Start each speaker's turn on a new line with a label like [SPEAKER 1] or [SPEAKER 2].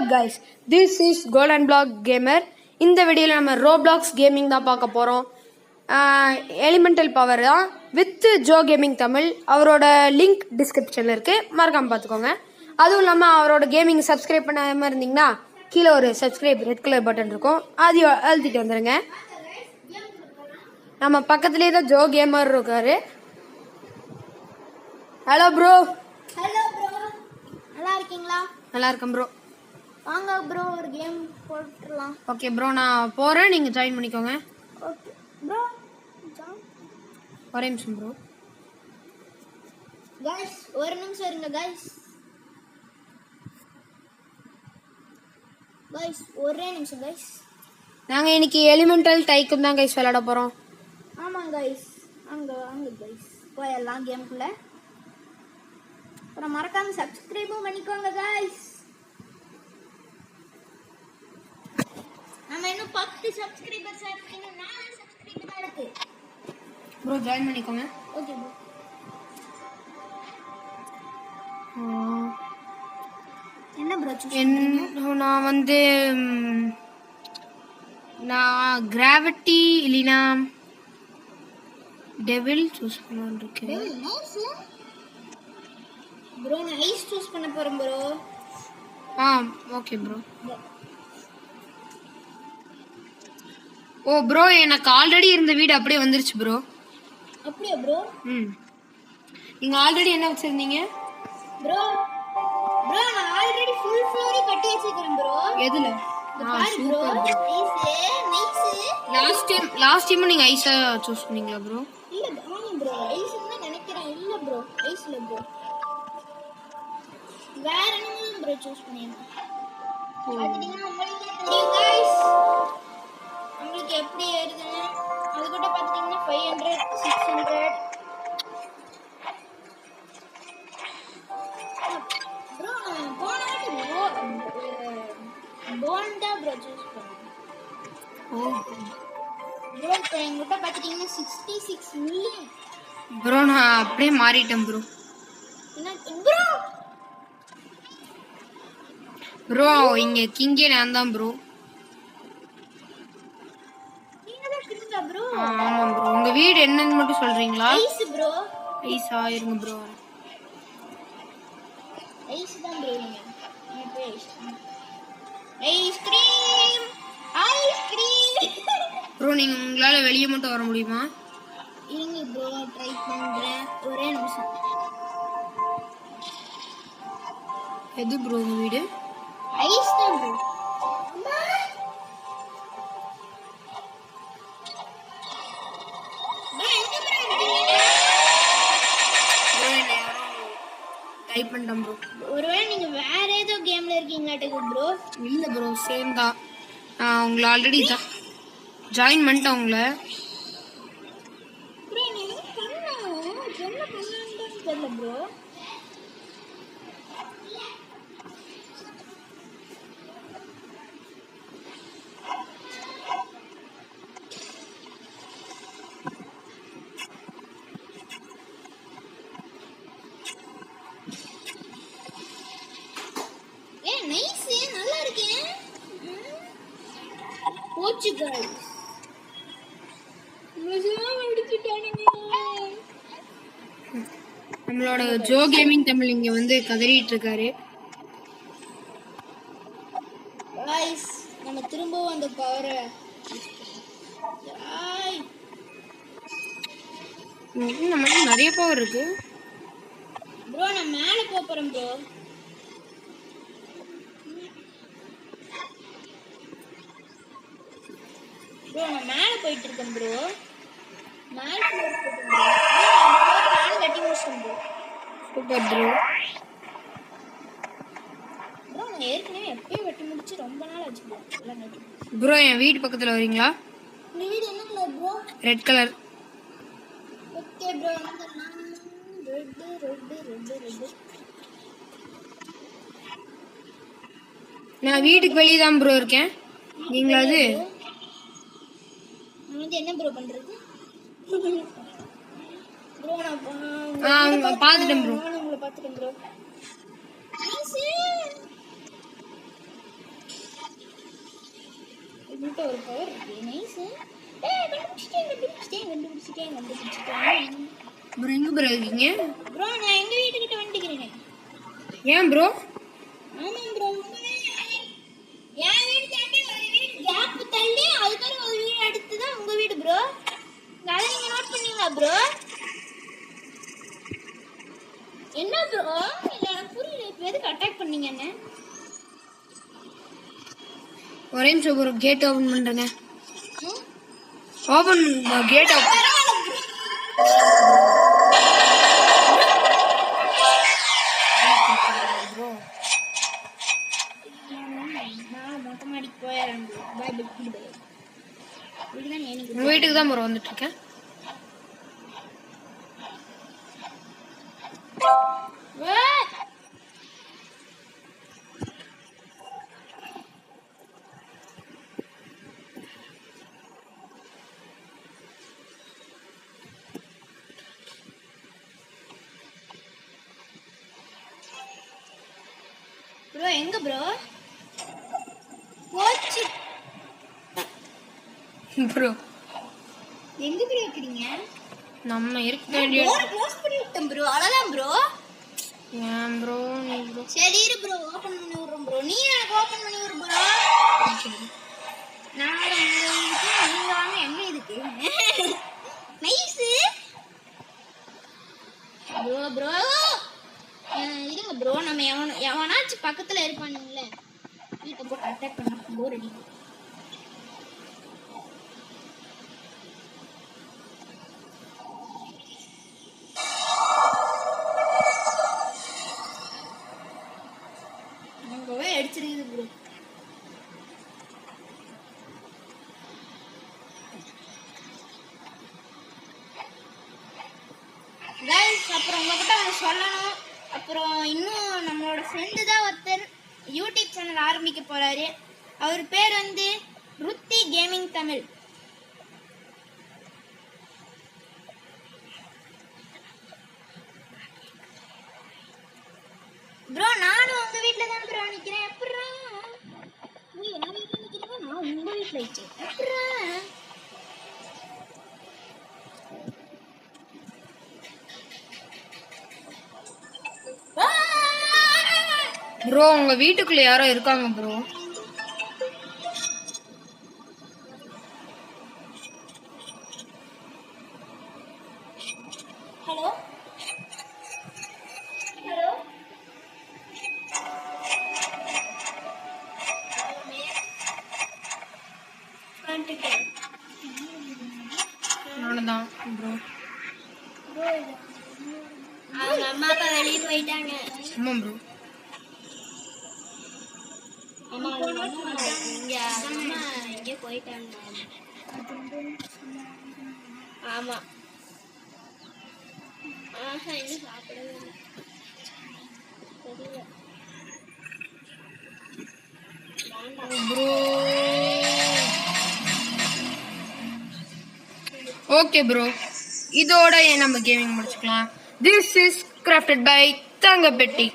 [SPEAKER 1] guys, this is Golden Block Gamer. இந்த வீடியோல நம்ம Roblox gaming தான் பார்க்க போறோம். Elemental Power தான் with Joe Gaming தமிழ். அவரோட லிங்க் டிஸ்கிரிப்ஷன்ல இருக்கு. மறக்காம பாத்துக்கோங்க. அதுவும் இல்லாம அவரோட கேமிங் சப்ஸ்கிரைப் பண்ணாம இருந்தீங்கன்னா கீழ ஒரு சப்ஸ்கிரைப் ரெட் கலர் பட்டன் இருக்கும். அது அழுத்திட்டு வந்துருங்க. நம்ம பக்கத்துலயே தான் ஜோ கேமர் இருக்காரு. Hello bro.
[SPEAKER 2] Hello bro. நல்லா இருக்கீங்களா?
[SPEAKER 1] நல்லா இருக்கேன் ப்ரோ.
[SPEAKER 2] வாங்க ப்ரோ ஒரு கேம் போட்டுறலாம்.
[SPEAKER 1] ஓகே ப்ரோ, நான் போறேன், நீங்க ஜாயின் பண்ணிக்கோங்க.
[SPEAKER 2] Okay bro.
[SPEAKER 1] ஒரே நிமிஷம் ப்ரோ.
[SPEAKER 2] गाइस ஒரு நிமிஷம் இருங்க गाइस. ஒரே நிமிஷம் गाइस.
[SPEAKER 1] நாங்க இன்னைக்கு எலிமெண்டல் டைக்கூன் தான் गाइस விளையாட போறோம்.
[SPEAKER 2] ஆமா गाइस. அங்க गाइस போயலாம் கேம்க்குள்ள. அப்புறம் மறக்காம சப்ஸ்கிரைப் பண்ணிக்கோங்க गाइस. நம்ம இன்னும் 10 சப்ஸ்கிரைபர்ஸ் இருக்கீங்க. 4 சப்ஸ்கிரைபர் தான் இருக்கு.
[SPEAKER 1] ப்ரோ ஜாயின் பண்ணிக்கோங்க.
[SPEAKER 2] Okay bro. என்ன ப்ரோ
[SPEAKER 1] நான் வந்து நான் கிராவிட்டி இல்லனா டெவில் சூஸ் பண்ணலாம்னு இருக்கேன்.
[SPEAKER 2] ப்ரோ நான் ஐஸ் சூஸ் பண்ண போறேன் bro.
[SPEAKER 1] Okay bro. Oh bro, எனக்கு ஆல்ரெடி இருந்த வீடு அப்படியே வந்துருச்சு ப்ரோ.
[SPEAKER 2] அப்படியே ப்ரோ?
[SPEAKER 1] நீங்க ஆல்ரெடி என்ன வச்சிருந்தீங்க
[SPEAKER 2] ப்ரோ? ப்ரோ நான் ஆல்ரெடி ஃபுல் ஃப்ளோர் கட்டி வச்சிருக்கேன் ப்ரோ.
[SPEAKER 1] எதுல?
[SPEAKER 2] Super bro. Nice.
[SPEAKER 1] Last time நீங்க ஐஸா சூஸ் பண்ணீங்களா ப்ரோ?
[SPEAKER 2] இல்ல ஆமா ப்ரோ, ஐஸ்னா நினைக்கிறேன். இல்ல ப்ரோ, ஐஸ் இல்ல ப்ரோ. வேற என்னமோ ப்ரோ சூஸ் பண்ணிருக்கேன். பாத்தீங்கன்னா உங்களுக்கு தெரியும் गाइस. உங்களுக்கு எப்படி ஏறுதுன்னு அது கூட பாத்தீங்கன்னா 500 600 ப்ரோ. போனவாட்டி போண்டா ப்ரோ சூஸ் பண்ணேன். ப்ரோ இப்போ என்கிட்ட பாத்தீங்கன்னா 66 மில்லியன்
[SPEAKER 1] ப்ரோ. நான் அப்படியே மாறிட்டேன் ப்ரோ.
[SPEAKER 2] என்ன ப்ரோ?
[SPEAKER 1] ப்ரோ இங்க கிங்கே நான் தான் ப்ரோ.
[SPEAKER 2] நீங்க தான் கிங்கா ப்ரோ?
[SPEAKER 1] ஆமா ப்ரோ. உங்க வீடு என்னன்னு மட்டும் சொல்றீங்களா?
[SPEAKER 2] Ice bro.
[SPEAKER 1] ஐஸா? இருங்க ப்ரோ.
[SPEAKER 2] ஐஸ் தான் ப்ரோ. நீங்க போய் ஐஸ்கிரீம் ஐஸ்கிரீம்
[SPEAKER 1] ப்ரோ நீங்க உங்களால வெளிய மட்டும் வர முடியுமா?
[SPEAKER 2] இருங்க ப்ரோ ட்ரை பண்றேன். ஒரே நிமிஷம்.
[SPEAKER 1] எது ப்ரோ உங்க வீடு?
[SPEAKER 2] ஐஸ் தான் ப்ரோ.
[SPEAKER 1] டைப் பண்ணிட்டேன் ப்ரோ.
[SPEAKER 2] ஒருவேளை நீங்க வேற ஏதோ கேம்ல இருக்கீங்களாட்டே ப்ரோ?
[SPEAKER 1] இல்ல ப்ரோ, சேம் தான். நான் உங்களை ஆல்ரெடி ஜாயின் பண்ணிட்டேன் உங்களை.
[SPEAKER 2] ப்ரோ நீங்க என்ன பண்ணாங்கன்னு தெரியல ப்ரோ. நைஸ், நல்லா இருக்கேன். போர்ச்சுகல்
[SPEAKER 1] நம்மளோட ஜோ கேமிங் தமிழ் இங்க வந்து கதறிட்டு இருக்காரு.
[SPEAKER 2] गाइस நம்ம திரும்பவும் அந்த பவரை
[SPEAKER 1] நம்ம நிறைய பவர் இருக்கு
[SPEAKER 2] ப்ரோ. நான் மேல போறேன் ப்ரோ. ப்ரோ நான் மேல போயிட்டு இருக்கேன் ப்ரோ. மேல ஃப்ளோர் போறேன் ப்ரோ. நான் கட்டி முடிச்சேன் ப்ரோ.
[SPEAKER 1] Super bro.
[SPEAKER 2] ப்ரோ நான் ஏற்கனவே எப்பயும் வெட்டி முடிச்சு ரொம்ப நாள் ஆச்சு ப்ரோ. எல்லாம் நைட்
[SPEAKER 1] ப்ரோ என் வீட்டு பக்கத்துல வரீங்களா?
[SPEAKER 2] இந்த வீடு என்ன colour bro?
[SPEAKER 1] Red colour.
[SPEAKER 2] Okay bro. நான் ரெட்
[SPEAKER 1] நான் வீட்டுக்கு வெளியே தான் ப்ரோ இருக்கேன். நீங்களாவது
[SPEAKER 2] நான் என்ன ப்ரோ பண்றது ப்ரோ?
[SPEAKER 1] நான் பாத்துட்டேன் ப்ரோ.
[SPEAKER 2] நான் உங்களை பாத்துட்டேன் ப்ரோ. நைஸ். உங்கள்கிட்ட ஒரு பவர் இருக்கு நைஸ். கண்டுபிடிச்சிட்டேன்.
[SPEAKER 1] ப்ரோ எங்க ப்ரோ இருக்கீங்க?
[SPEAKER 2] ப்ரோ நான் எங்க வீட்டுக்கிட்ட வந்துக்கிறேன்.
[SPEAKER 1] ஏன் ப்ரோ?
[SPEAKER 2] ஆமா ப்ரோ என் வீடு தாண்டி ஒரு வீடு கேப் தள்ளி அதுக்கான ஒரு வீடு அடுத்து தான் உங்க வீடு ப்ரோ. அதை நீங்க நோட் பண்ணீங்களா ப்ரோ? என்ன ப்ரோ இல்ல எனக்கு புரியல. இப்போ எதுக்கு அட்டாக் பண்ணீங்க என்ன?
[SPEAKER 1] ஒரே நிமிஷம் ப்ரோ கேட் ஓபன் பண்றேங்க. Open gate open. ப்ரோ
[SPEAKER 2] நான் மொட்டை மாடிக்கு போயிடுறேன் ப்ரோ. Bye bye by. இதுதான் எனக்கு
[SPEAKER 1] உங்க வீட்டுக்கு தான் ப்ரோ வந்துட்டு இருக்கேன்.
[SPEAKER 2] ப்ரோ எங்க ப்ரோ போச்சு?
[SPEAKER 1] ப்ரோ
[SPEAKER 2] எங்க ப்ரோ இருக்கீங்க?
[SPEAKER 1] நம்ம இருக்க வேண்டிய
[SPEAKER 2] டோர் க்ளோஸ் பண்ணி விட்டேன் ப்ரோ. அவ்வளவுதான் ப்ரோ.
[SPEAKER 1] ஏன் ப்ரோ நீ ப்ரோ?
[SPEAKER 2] சரி இரு ப்ரோ ஓபன் பண்ணி விடுறேன் ப்ரோ. நீ எனக்கு ஓபன் பண்ணி விடு ப்ரோ. நான் உங்க இதுக்கு நீங்க வாங்க எங்க இதுக்கு நைஸ் ப்ரோ. ப்ரோ இருங்க ப்ரோ. நம்ம எவனாச்சும் பக்கத்துல இருப்பானுங்களே வீட்டை போட்டு அட்டாக் பண்ண போர் அடிக்கும். அங்கவே அடிச்சிருக்குது ப்ரோ. கைஸ் அப்புறம் உங்ககிட்ட ஒன்று சொல்லணும். அப்புறம் இன்னும் நம்மளோட ஃப்ரெண்டு தான் ஒருத்தர் யூடியூப் சேனல் ஆரம்பிக்க போறாரு. அவர் பேர் வந்து ருத்தி கேமிங் தமிழ். ப்ரோ நானும் உங்க வீட்ல தான் ப்ரோ நிக்கிறேன். எப்பறா நீ என் வீட்ல நிக்கிறீங்க நான் உங்க வீட்ல இருக்கேன். எப்பறா
[SPEAKER 1] ப்ரோ உங்க வீட்டுக்குள்ள யாரோ இருக்காங்க ப்ரோ.
[SPEAKER 2] ஹலோ ஹலோ
[SPEAKER 1] நானும் தான் ப்ரோ.
[SPEAKER 2] அவங்க அம்மா அப்பா வெளியே போயிட்டாங்க.
[SPEAKER 1] ஆமா ப்ரோ.
[SPEAKER 2] அம்மா இங்க அம்மா எங்கே போயிட்டாங்க. ஆமா ஆஹா இன்னும் சாப்பிடவே இல்லை. தெரியல
[SPEAKER 1] ப்ரோ ஓகே ப்ரோ இதோட நம்ம கேமிங் முடிச்சுக்கலாம். This is crafted by தங்கப்பெட்டி.